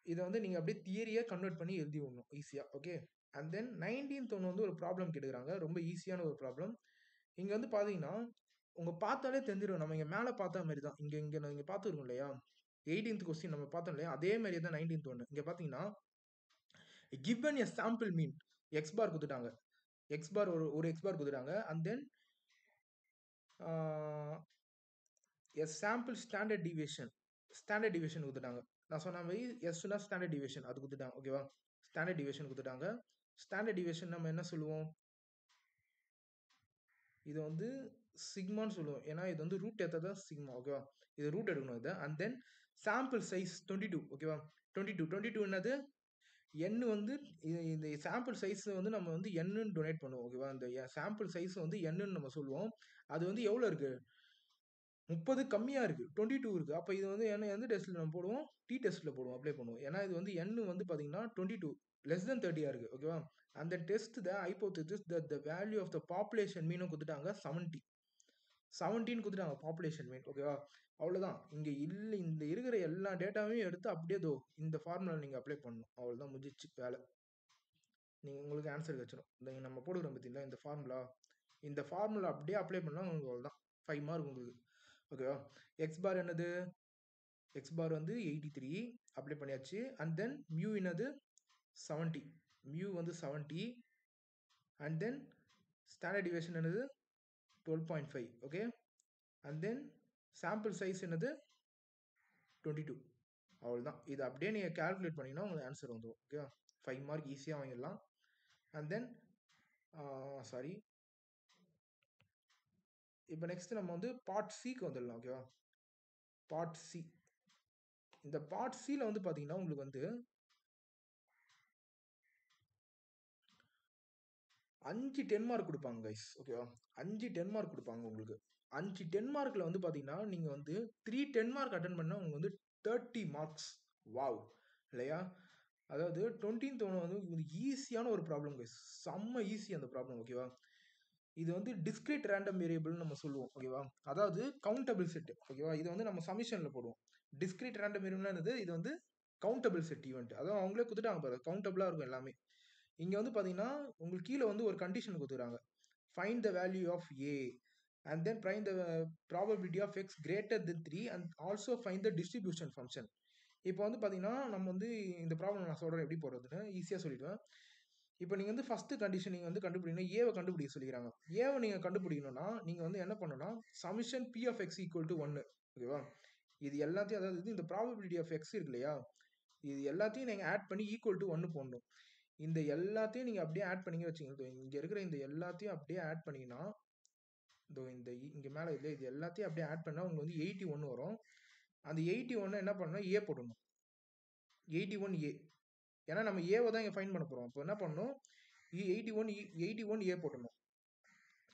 இதை வந்து நீங்கள் அப்படியே தியரியாக கன்வெர்ட் பண்ணி எழுதி விடணும் ஈஸியாக. ஓகே. அண்ட் தென் 19th ஒன்று வந்து ஒரு ப்ராப்ளம் கேட்டுக்கிறாங்க, ரொம்ப ஈஸியான ஒரு ப்ராப்ளம். இங்கே வந்து பார்த்தீங்கன்னா உங்கள் பார்த்தாலே தெரிஞ்சிடும், நம்ம இங்கே மேலே பார்த்த மாதிரி தான். இங்கே நீங்கள் பார்த்துருக்கோம் இல்லையா? 18th கொஸ்டின் நம்ம பார்த்தோம் இல்லையா? அதே மாதிரி தான் 19th ஒன்று. இங்கே பார்த்தீங்கன்னா given a sample mean x bar கொடுத்துட்டாங்க. எக்ஸ் பார் ஒரு எக்ஸ் பார் கொடுத்துட்டாங்க. And then S sample standard deviation கொடுத்துட்டாங்க. நான் சொன்ன மாதிரி எஸ்னா ஸ்டாண்டர்ட் டிவியேஷன் அது கொடுத்துட்டாங்க. ஓகேவா? ஸ்டாண்டர்ட் டிவியேஷன் கொடுத்துட்டாங்க. ஸ்டாண்டர்ட் டிவியேஷன் நம்ம என்ன சொல்லுவோம்? இது வந்து சிக்மான்னு சொல்லுவோம், ஏன்னா இது வந்து ரூட் எடுத்தா சிக்மா. ஓகேவா? இது ரூட் எடுக்கணும் இதை. And then sample size 22. ஓகேவா? 22 என்னது? n வந்து இந்த சாம்பிள் சைஸ் வந்து நம்ம வந்து n டொனேட் பண்ணுவோம். ஓகேவா? இந்த சாம்பிள் சைஸ் வந்து n நம்ம சொல்லுவோம். அது வந்து எவ்வளோ இருக்கு? 30 கம்மியாக இருக்குது, 22 இருக்குது. அப்போ இது வந்து என்ன எந்த டெஸ்ட்டில் நம்ம போடுவோம்? டி டெஸ்ட்டில் போடுவோம், அப்ளை பண்ணுவோம். ஏன்னா இது வந்து n வந்து பார்த்தீங்கன்னா 22 லெஸ் தென் 30 இருக்குது. ஓகேவா? அந்த test the hypothesis that the value of the population மீனும் கொடுத்துட்டாங்க 17 கொடுத்துட்டாங்க பாப்புலேஷன் மீன். ஓகேவா? அவ்வளோதான். இங்கே இல்லை, இந்த இருக்கிற எல்லா டேட்டாவையும் எடுத்து அப்படியே இந்த ஃபார்முலா நீங்கள் அப்ளை பண்ணணும். அவ்வளோதான், முடிஞ்சிச்சு வேலை. நீங்கள் உங்களுக்கு ஆன்சர் வச்சிடும். இந்த நம்ம போடுகிறோம் பார்த்தீங்களா இந்த ஃபார்முலா அப்படியே அப்ளை பண்ணால் உங்களுக்கு அவ்வளோதான், 5 மார்க் உங்களுக்கு. ஓகேவா? எக்ஸ் பார் என்னது? எக்ஸ் பார் வந்து 83 அப்ளை பண்ணியாச்சு. அண்ட் தென் மியூ என்னது? 70. மியூ வந்து 70. அண்ட் தென் ஸ்டாண்டர்ட் டிவியேஷன் என்னது? 12.5. Okay. And then sample size என்னது? 22. அவ்வளோதான். இது அப்படியே நீங்கள் கால்குலேட் பண்ணிங்கன்னா உங்களுக்கு ஆன்சர் வந்துடும். ஓகேவா? 5 மார்க் ஈஸியாக வாங்கிடலாம். அண்ட் தென் சாரி, இப்போ நெக்ஸ்ட் நம்ம வந்து பார்ட் சிக்கு வந்துடலாம். ஓகேவா? Part C. இந்த பார்ட் சியில் வந்து பார்த்தீங்கன்னா உங்களுக்கு வந்து 5 10 மார்க் கொடுப்பாங்க கைஸ். ஓகேவா? 5 10 மார்க் கொடுப்பாங்க உங்களுக்கு. 5 10 மார்க்கில் வந்து பார்த்தீங்கன்னா நீங்கள் வந்து 3 10 மார்க் அட்டன் பண்ணால் உங்களுக்கு வந்து 30 மார்க்ஸ். வாவ் இல்லையா? அதாவது 20th ஒன்று வந்து ஈஸியான ஒரு ப்ராப்ளம் கைஸ். செம்ம ஈஸி அந்த ப்ராப்ளம். ஓகேவா? இது வந்து டிஸ்கிரீட் ரேண்டம் வேரியபிள்னு நம்ம சொல்லுவோம். ஓகேவா? அதாவது கவுண்டபிள் செட். ஓகேவா? இது வந்து நம்ம சமிஷனில் போடுவோம். டிஸ்கிரீட் ரேண்டம் வேரியபிள்னா என்னது? இது வந்து கவுண்டபிள் செட் ஈவெண்ட். அதாவது அவங்களே கொடுத்துட்டாங்க பாரு, கவுண்டபிளாக இருக்கும் எல்லாமே. இங்கே வந்து பார்த்தீங்கன்னா உங்களுக்கு கீழே வந்து ஒரு கண்டிஷன் கொடுத்துறாங்க. Find the value of A and then find the probability of x greater than 3 and also find the distribution function. இப்போ வந்து பார்த்தீங்கன்னா நம்ம வந்து இந்த ப்ராப்ளம் நான் சொல்கிறேன் எப்படி போடுறதுன்னு ஈஸியாக சொல்லிடுவேன். இப்போ நீங்கள் வந்து ஃபஸ்ட்டு கண்டிஷன் நீங்கள் வந்து கண்டுபிடிக்கணும், ஏவை கண்டுபிடிக்க சொல்லிக்கிறாங்க. ஏவை நீங்கள் கண்டுபிடிக்கணும்னா நீங்கள் வந்து என்ன பண்ணணும்னா summation P of x equal to 1. ஓகேவா? இது எல்லாத்தையும், அதாவது இந்த ப்ராபபிலிட்டி ஆஃப் எக்ஸ் இருக்கு இல்லையா, இது எல்லாத்தையும் நீங்கள் ஆட் பண்ணி ஈக்குவல் டு 1 போடணும். இந்த எல்லாத்தையும் நீங்கள் அப்படியே ஆட் பண்ணிங்க வச்சுக்கோங்க. இங்கே இருக்கிற இந்த எல்லாத்தையும் அப்படியே ஆட் பண்ணிங்கன்னா இந்த இங்கே மேலே இல்லை, இது எல்லாத்தையும் அப்படியே ஆட் பண்ணால் உங்களுக்கு வந்து 81 வரும். அந்த 81 என்ன பண்ணணும், ஏ போடணும். 81 ஏ. ஏன்னா நம்ம ஏவை தான் இங்கே ஃபைன் பண்ண போகிறோம். இப்போ என்ன பண்ணணும், 81 ஏ போட்டணும்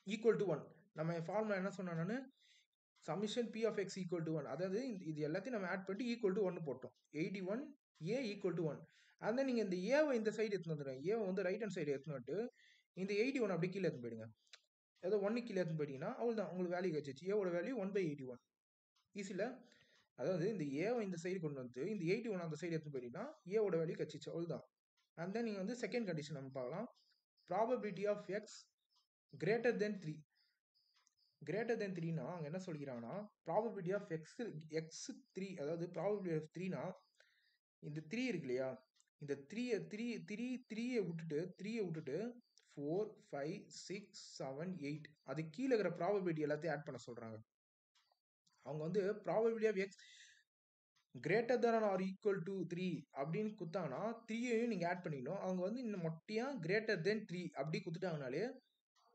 ஈக்குவல் டு 1. நம்ம ஃபார்முலா என்ன சொன்னோம், நான் summation P of x equal to 1. அதாவது இது எல்லாத்தையும் நம்ம ஆட் பண்ணிட்டு ஈக்குவல் டு 1 போட்டோம். 81 ஏ ஈக்குவல் டு 1. அதனால் நீங்கள் இந்த ஏவை இந்த சைடு எடுத்துன்னு வந்துடுங்க. ஏவை வந்து ரைட் ஹேண்ட் சைடு எடுத்துன்னு வந்துட்டு இந்த 81 அப்படி கீழே எடுத்துன்னு போயிடுங்க. ஏதோ 1 கீழே எடுத்துன்னு போயிட்டீங்கன்னா அவ்வளோதான், உங்களுக்கு வேல்யூ வச்சிச்சு. ஏவோட வேல்யூ 1/81. ஈஸியில், அதாவது இந்த ஏவை இந்த சைடு கொண்டு வந்து இந்த 81 அந்த சைடு எடுத்துன்னு போயிட்டீங்கன்னா ஏவோட வேல்யூ கச்சிச்சு. அவ்வளோதான். அண்ட் தென் நீங்கள் வந்து செகண்ட் கண்டிஷன் நம்ம பார்க்கலாம். Probability of X greater than 3. Greater than 3னா அங்கே என்ன சொல்லிக்கிறாங்கன்னா ப்ராபபிலிட்டி ஆஃப் எக்ஸ் 3, அதாவது ப்ராபபிலிட்டி ஆஃப் 3னா இந்த 3 இருக்கு இல்லையா, இந்த 3யை விட்டுட்டு 4 5 6 7 8 அது கீழே இருக்கிற ப்ராபபிலிட்டி எல்லாத்தையும் ஆட் பண்ண சொல்கிறாங்க. அவங்க வந்து probability of X greater than or equal to 3 அப்படின்னு கொடுத்தாங்கன்னா 3யையும் நீங்கள் ஆட் பண்ணிக்கணும். அவங்க வந்து இந்த மொட்டையாக கிரேட்டர் தென் 3 அப்படி கொடுத்துட்டாங்கனாலே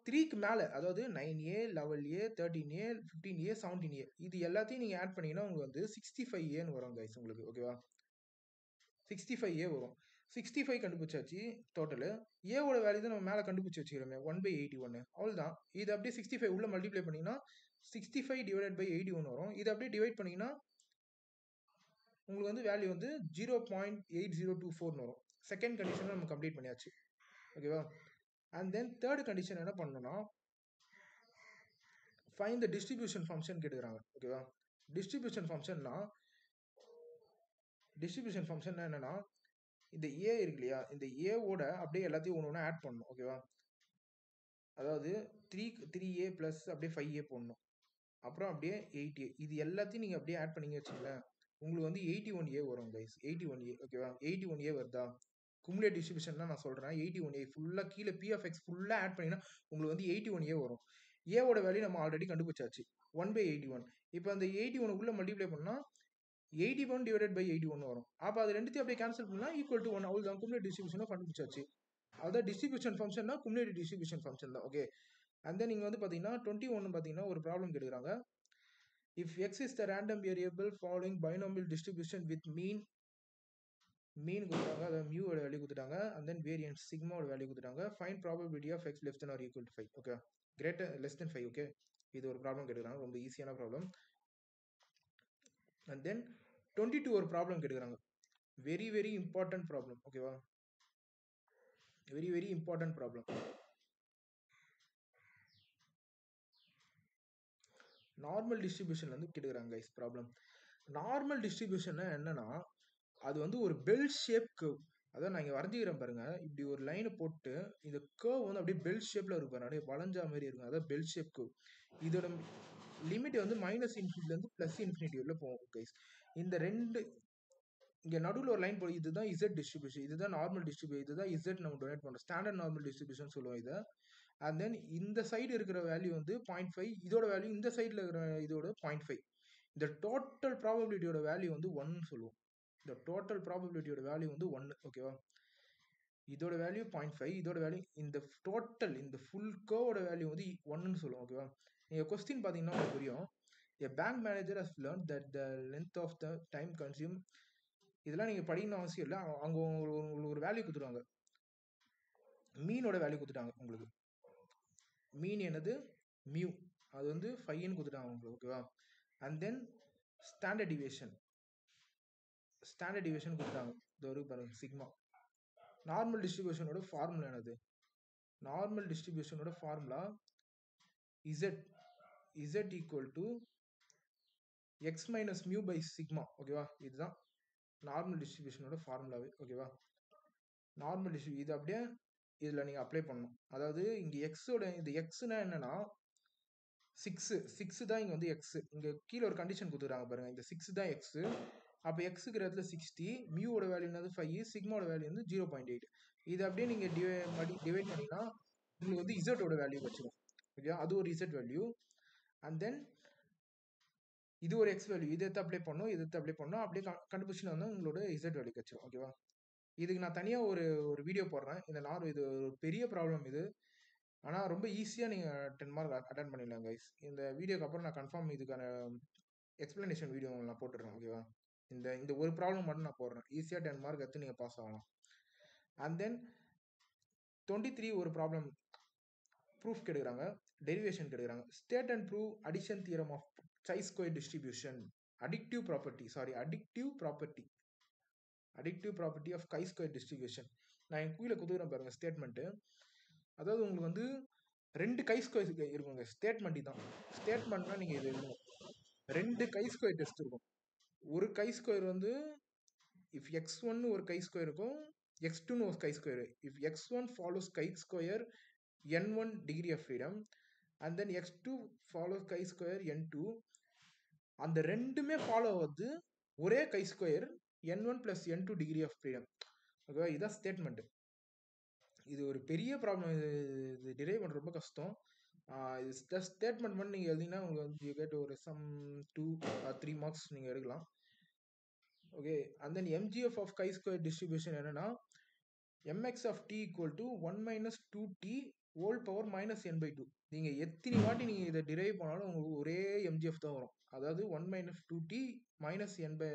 3க்கு மேலே, அதாவது 9A 11A 13A 15A 17A இது எல்லாத்தையும் நீங்கள் ஆட் பண்ணிங்கன்னா உங்களுக்கு வந்து 65Aன்னு வரும் கைஸ் உங்களுக்கு. ஓகேவா? 65A வரும். 65 கண்டுபிடிச்சாச்சு டோட்டலு. ஏவோட வேல்யூ தான் நம்ம மேலே கண்டுபிடிச்சி வச்சுக்கிறோமே 1/81. அவ்வளோதான். இது அப்படியே 65 உள்ள மல்டிப்ளை பண்ணிங்கன்னா 65 டிவைடட் பை 81 வரும். இதை அப்படியே டிவைட் பண்ணிங்கன்னா உங்களுக்கு வந்து வேல்யூ வந்து 0.8024 வரும். செகண்ட் கண்டிஷனை நம்ம கம்ப்ளீட் பண்ணியாச்சு. ஓகேவா? அண்ட் தென் தேர்ட் கண்டிஷன் என்ன பண்ணணும்னா ஃபைண்ட் த டிஸ்ட்ரிபியூஷன் ஃபங்க்ஷன் கேட்டுக்கிறாங்க. ஓகேவா? டிஸ்ட்ரிபியூஷன் ஃபங்க்ஷன் என்னன்னா இந்த ஏ இருக்கு இல்லையா, இந்த ஏவோட அப்படியே எல்லாத்தையும் ஒன்று ஒன்று ஆட் பண்ணணும். ஓகேவா? அதாவது 3A ப்ளஸ் அப்படியே 5A போடணும். அப்புறம் அப்படியே 8A. இது எல்லாத்தையும் நீங்கள் அப்படியே ஆட் பண்ணிங்க வச்சுங்களேன், உங்களுக்கு வந்து 81A வரும் கைஸ். 81A. ஓகேவா? 81A வருதா? குமுலேட் டிஸ்ட்ரிபியூஷன் தான் நான் சொல்கிறேன். 81A ஃபுல்லாக கீழே பி ஆஃப் எக்ஸ் ஃபுல்லாக ஆட் பண்ணிங்கன்னா உங்களுக்கு வந்து 81A வரும். ஏவோட வேல்யூ நம்ம ஆல்ரெடி கண்டுபிடிச்சாச்சு 1/81. இப்போ அந்த 81 உள்ள மல்டிப்ளை பண்ணால் 81 டிவைடட் பை 81 வரும். அப்போ அது ரெண்டுத்தையும் அப்படியே கேன்சல் பண்ணலாம் ஈக்குவல் டு 1. அவ்வளோதான், குமுலேட் டிஸ்ட்ரிபியூஷனை கண்டுபிடிச்சாச்சு. அதான் டிஸ்ட்ரிபியூஷன் ஃபங்க்ஷன் தான், குமுலேட் டிஸ்ட்ரிபியூஷன் ஃபங்க்ஷன் தான். ஓகே. அண்ட் தென் நீங்கள் வந்து பார்த்தீங்கன்னா 21 பார்த்தீங்கன்னா ஒரு ப்ராப்ளம் கேட்குறாங்க. If x is the random variable following binomial distribution with mean கொடுத்தாங்க, அதாவது மியூவோட வேல்யூ கொடுத்துட்டாங்க. அண்ட் தென் வேரியன்ஸ் சிக்மாவோட வேல்யூ கொடுத்துட்டாங்க. Find probability of x less than or equal to 5. Okay, greater less than 5. Okay, இது ஒரு ப்ராப்ளம் கேட்டுக்கிறாங்க, ரொம்ப ஈஸியான ப்ராப்ளம். அண்ட் தென் 22 ஒரு ப்ராப்ளம் கேட்டுக்கிறாங்க. Very very important problem. ஓகேவா? Very very important problem. Normal டிஸ்ட்ரிபியூஷன்ல வந்து கேட்டுக்கிறாங்க கைஸ் ப்ராப்ளம். நார்மல் டிஸ்ட்ரிபியூஷன் என்னன்னா அது வந்து ஒரு பெல் ஷேப் கர்வ். அதான் நான் இங்கே வரைஞ்சிக்கிறேன் பாருங்க. இப்படி ஒரு லைனை போட்டு இந்த கர்வ் வந்து அப்படியே பெல் ஷேப்ல இருக்கும், அப்படியே வளைஞ்சா மாதிரி இருக்கும். அதான் பெல் ஷேப் கர்வ். இதோட லிமிட் வந்து -∞ ப்ளஸ் இன்ஃபினிட்டி உள்ள போகும் கைஸ். இந்த ரெண்டு இங்கே நடுவில் ஒரு லைன் போடும், இதுதான் இசட் டிஸ்ட்ரிபியூஷன், இதுதான் நார்மல் டிஸ்ட்ரிபியூஷன், இதுதான் இசட் நம்ம டொனேட் பண்ணுறோம். ஸ்டாண்டர்ட் நார்மல் டிஸ்ட்ரிபியூஷன் சொல்லுவோம் இதை. அண்ட் தென் இந்த சைடு இருக்கிற வேல்யூ வந்து 0.5, இதோட வேல்யூ இந்த சைடில் இருக்கிற இதோட 0.5. இந்த டோட்டல் ப்ராபபிலிட்டியோட வேல்யூ வந்து 1 சொல்லுவோம். இந்த டோட்டல் ப்ராபபிலிட்டியோட வேல்யூ வந்து 1. ஓகேவா? இதோட வேல்யூ 0.5, இதோட வேல்யூ இந்த டோட்டல் இந்த ஃபுல் கர்வோட வேல்யூ வந்து 1ன்னு சொல்லுவோம். ஓகேவா? நீங்கள் கொஸ்டின் பார்த்தீங்கன்னா உங்களுக்கு புரியும். A bank manager has learned that the length of the time consumed, இதெல்லாம் நீங்கள் படிக்கணும்னு அவசியம் இல்லை. அவங்க உங்களுக்கு ஒரு வேல்யூ கொடுத்துருவாங்க. மீனோட வேல்யூ கொடுத்துட்டாங்க உங்களுக்கு. மீன் என்னது? மியூ. அது வந்து 5ன்னு கொடுத்துட்டாங்க உங்களுக்கு. ஓகேவா? அண்ட் தென் ஸ்டாண்டர்ட் டிவியேஷன் கொடுத்துட்டாங்க. இது வரைக்கும் பாருங்க, சிக்மா. நார்மல் டிஸ்ட்ரிபியூஷனோட ஃபார்முலா என்னது? நார்மல் டிஸ்ட்ரிபியூஷனோட formula z equal to x minus mu by sigma. ஓகேவா? இதுதான் நார்மல் டிஸ்ட்ரிபியூஷனோட ஃபார்முலாவே. ஓகேவா? நார்மல் டிஸ்ட்ரிபியூ இது அப்படியே இதில் நீங்கள் அப்ளை பண்ணணும். அதாவது இங்கே எக்ஸோட இது எக்ஸ்னா என்னன்னா 6 தான் இங்கே வந்து எக்ஸ். இங்கே கீழே ஒரு கண்டிஷன் கொடுத்துருக்காங்க பாருங்க, இந்த 6 தான் எக்ஸ். அப்போ எக்ஸுக்கு இடத்துல 60, மியூவோட வேல்யூ என்னது 5, சிக்மாவோட வேல்யூ வந்து 0.8. இது அப்படியே நீங்கள் டிவைட் பண்ணிங்கன்னா உங்களுக்கு வந்து இசட்டோட வேல்யூ வச்சிடும். ஓகே, அது ஒரு இசட் வேல்யூ. அண்ட் தென் இது ஒரு எக்ஸ் வேல்யூ. இதை எடுத்து அப்ளை பண்ணணும். அப்படியே கண்டுபிடிச்சினா வந்து உங்களோட இசட் வேல்யூ வச்சிடும். ஓகேவா? இதுக்கு நான் தனியாக ஒரு வீடியோ போடுறேன். இது ஒரு பெரிய ப்ராப்ளம் இது. ஆனால் ரொம்ப ஈஸியாக நீங்கள் 10 மார்க் அட்டன் பண்ணிடலாம் கைஸ். இந்த வீடியோக்கு அப்புறம் நான் கன்ஃபார்ம் இதுக்கான எக்ஸ்பிளனேஷன் வீடியோ நான் போட்டுடுறேன். ஓகேவா? இந்த ஒரு ப்ராப்ளம் மட்டும் நான் போடுறேன். ஈஸியாக 10 மார்க் எடுத்து நீங்கள் பாஸ் ஆகலாம். அண்ட் தென் 23 ஒரு ப்ராப்ளம் ப்ரூஃப் கெடுக்கிறாங்க, டெரிவேஷன் கெடுக்கிறாங்க. State and prove addition theorem of chi square distribution, அடிக்டிவ் property of chi square distribution. நான் என் கீழே கொடுக்குறேன் பாருங்க ஸ்டேட்மெண்ட்டு. அதாவது உங்களுக்கு வந்து 2 கை ஸ்கொயர் இருக்குங்க. ஸ்டேட்மெண்ட் தான். ஸ்டேட்மெண்ட்னா நீங்கள் இது எழுதணும். 2 கை ஸ்கொயர் டெஸ்ட் இருக்கும். ஒரு கை ஸ்கொயர் வந்து இஃப் x1 ஒரு கை ஸ்கொயர் இருக்கும், x2 ஒரு chi square. If x1 follows chi square n1 degree of freedom and then x2 follows chi square n2, அந்த ரெண்டுமே ஃபாலோ ஆகுது ஒரே chi square n1 + n2 degree of freedom. ஓகேவா? இதுதான் ஸ்டேட்மெண்ட். இது ஒரு பெரிய ப்ராப்ளம். இது டிரைவ் பண்ணுறது ரொம்ப கஷ்டம். இது ஸ்டேட்மெண்ட் பண்ணி நீங்கள் எழுதிங்கன்னா உங்களுக்கு வந்து கேட்டு ஒரு சம் 2 or 3 மார்க்ஸ் நீங்கள் எடுக்கலாம். Okay, and then MGF of chi square distribution என்னன்னா mx of t equal to 1 minus 2t whole power minus n/2. நீங்கள் எத்தனை வாட்டி நீங்கள் இதை டிரைவ் பண்ணாலும் உங்களுக்கு ஒரே எம்ஜிஎஃப் தான் வரும். அதாவது 1 minus 2t minus n/2.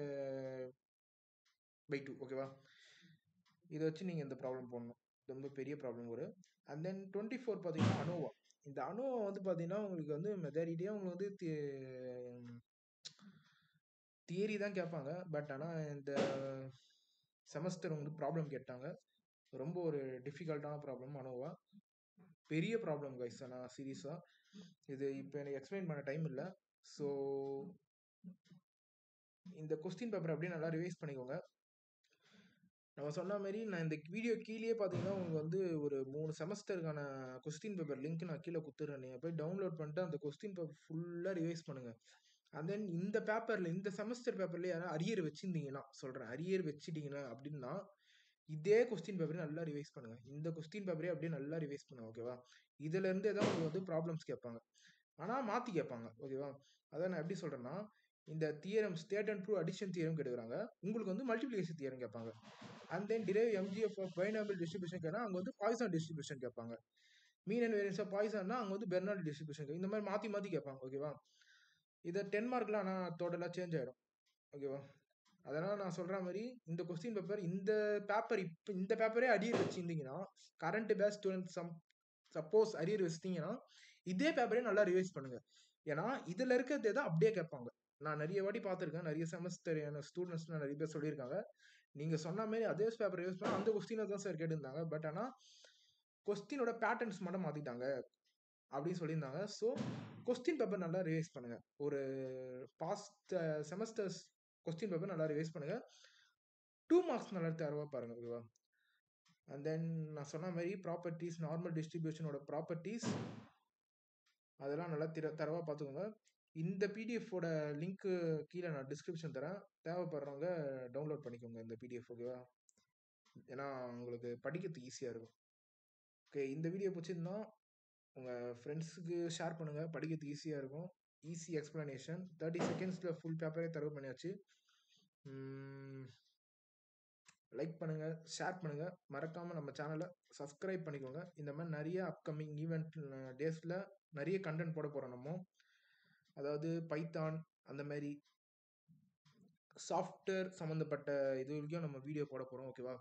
ஓகேவா? இதை வச்சு நீங்கள் இந்த ப்ராப்ளம் போடணும். ரொம்ப பெரிய ப்ராப்ளம் வரும். அண்ட் தென் 24 பார்த்தீங்கன்னா அனோவா. இந்த அனோவா வந்து பார்த்தீங்கன்னா உங்களுக்கு வந்து மெஜாரிட்டியாக உங்களுக்கு வந்து தியரி தான் கேட்பாங்க. பட் ஆனால் இந்த செமஸ்டர் வந்து ப்ராப்ளம் கேட்டாங்க. ரொம்ப ஒரு டிஃபிகல்ட்டான ப்ராப்ளம் அனோவா. பெரிய ப்ராப்ளம் கைஸ். ஆனால் சீரியஸாக இது இப்போ எனக்கு எக்ஸ்பிளைன் பண்ண டைம் இல்லை. ஸோ இந்த கொஸ்டின் பேப்பர் அப்படியே நல்லா ரிவைஸ் பண்ணிக்கோங்க. நம்ம சொன்ன மாதிரி நான் இந்த வீடியோ கீழே பார்த்தீங்கன்னா உங்களுக்கு வந்து ஒரு 3 செமஸ்டருக்கான கொஸ்டின் பேப்பர் லிங்க் நான் கீழே கொடுத்துட்றேன். நீங்கள் போய் டவுன்லோட் பண்ணிட்டு அந்த கொஸ்டின் பேப்பர் ஃபுல்லாக ரிவைஸ் பண்ணுங்கள். அண்ட் தென் இந்த பேப்பரில், இந்த செமஸ்டர் பேப்பர்லேயே யாராவது அரியர் வச்சுருந்தீங்கன்னா சொல்கிறேன், அரியர் வச்சுட்டீங்கன்னா அப்படின்னா இதே கொஸ்டின் பேப்பரே நல்லா ரிவைஸ் பண்ணுங்க. இந்த கொஸ்டின் பேப்பரே அப்படியே நல்லா ரிவைஸ் பண்ணுங்க. ஓகேவா? இதுல இருந்து தான் உங்களுக்கு வந்து ப்ராப்ளம்ஸ் கேட்பாங்க, ஆனா மாத்தி கேட்பாங்க. ஓகேவா? அதான் நான் எப்படி சொல்றேன்னா, இந்த theorem state and prove addition theorem கேட்குறாங்க, உங்களுக்கு வந்து மல்டிப்ளிகேஷன் தியரம் கேட்பாங்க. And then derive MGF of binomial distribution கேட்டா அங்க வந்து பாய்சான் டிஸ்ட்ரிபியூஷன் கேட்பாங்க. மீன் அண்ட் வேரியன்ஸ் ஆஃப் பாய்சான்னா அங்க வந்து பெர்னால்டி டிஸ்ட்ரிபியூஷன். இந்த மாதிரி மாத்தி மாத்தி கேட்பாங்க. ஓகேவா? இதை 10 மார்க்ல ஆனால் டோட்டலா சேஞ்ச் ஆயிடும். ஓகேவா? அதனால் நான் சொல்கிற மாதிரி இந்த கொஸ்டின் பேப்பர், இந்த பேப்பரே அரியர் வச்சுருந்தீங்கன்னா, current batch student suppose arrear வச்சிட்டிங்கன்னா இதே பேப்பரே நல்லா ரிவைஸ் பண்ணுங்கள். ஏன்னா இதில் இருக்கிறது தான் அப்படியே கேட்பாங்க. நான் நிறைய வாட்டி பார்த்துருக்கேன், நிறைய செமஸ்டர் ஸ்டூடெண்ட்ஸ்லாம் நிறைய பேர் சொல்லியிருக்காங்க, நீங்கள் சொன்ன மாதிரி அதே பேப்பர் ரிவைஸ் பண்ணால் அந்த கொஸ்டினை தான் சார் கேட்டிருந்தாங்க. பட் ஆனால் கொஸ்டினோட பேட்டர்ன்ஸ் மட்டும் மாற்றிட்டாங்க அப்படின்னு சொல்லியிருந்தாங்க. ஸோ கொஸ்டின் பேப்பர் நல்லா ரிவைஸ் பண்ணுங்கள். ஒரு பாஸ்ட் செமஸ்டர்ஸ் கொஸ்டின் பேப்பர் நல்லா ரிவைஸ் பண்ணுங்க. 2 மார்க்ஸ் நல்லா தரவா பாருங்க. ஓகேவா? அண்ட் தென் நான் சொன்ன மாதிரி ப்ராப்பர்ட்டிஸ், நார்மல் டிஸ்ட்ரிபியூஷனோட ப்ராப்பர்ட்டிஸ் அதெல்லாம் நல்லா தரவா பார்த்துக்கோங்க. இந்த பிடிஎஃபோட லிங்க்கு கீழே நான் டிஸ்கிரிப்ஷன் தரேன், தேவைப்படுறவங்க டவுன்லோட் பண்ணிக்கோங்க இந்த பிடிஎஃப். ஓகேவா? ஏன்னா உங்களுக்கு படிக்கிறதுக்கு ஈஸியாக இருக்கும். ஓகே, இந்த வீடியோ பிடிச்சிருந்தா உங்கள் ஃப்ரெண்ட்ஸுக்கு ஷேர் பண்ணுங்கள், படிக்கிறதுக்கு ஈஸியாக இருக்கும். ஈஸி எக்ஸ்பிளனேஷன், 30 செகண்ட்ஸில் ஃபுல் பேப்பரே தரவு பண்ணியாச்சு. லைக் பண்ணுங்கள், ஷேர் பண்ணுங்கள், மறக்காமல் நம்ம சேனலை சப்ஸ்கிரைப் பண்ணிக்கோங்க. இந்த மாதிரி நிறைய அப்கமிங் ஈவெண்ட் டேஸில் நிறைய கண்டென்ட் போட போகிறோம் நம்ம. அதாவது பைத்தான் அந்த மாதிரி சாஃப்ட்வேர் சம்மந்தப்பட்ட இது வரைக்கும் நம்ம வீடியோ போட போகிறோம். ஓகேவா?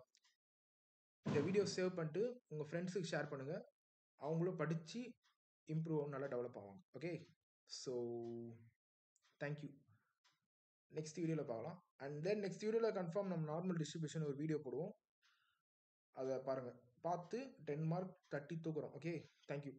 இந்த வீடியோ சேவ் பண்ணிட்டு உங்கள் ஃப்ரெண்ட்ஸுக்கு ஷேர் பண்ணுங்கள். அவங்களும் படித்து இம்ப்ரூவ் நல்லா டெவலப் ஆவாங்க. Okay, so thank you. நெக்ஸ்ட் வீடியோவில் பார்க்கலாம். அண்ட் தென் நெக்ஸ்ட் வீடியோவில் கன்ஃபார்ம் நம்ம நார்மல் டிஸ்ட்ரிபியூஷன் ஒரு வீடியோ போடுவோம். அதை பாருங்கள், பார்த்து 10 மார்க் தட்டி தூக்குறோம். Okay, thank you.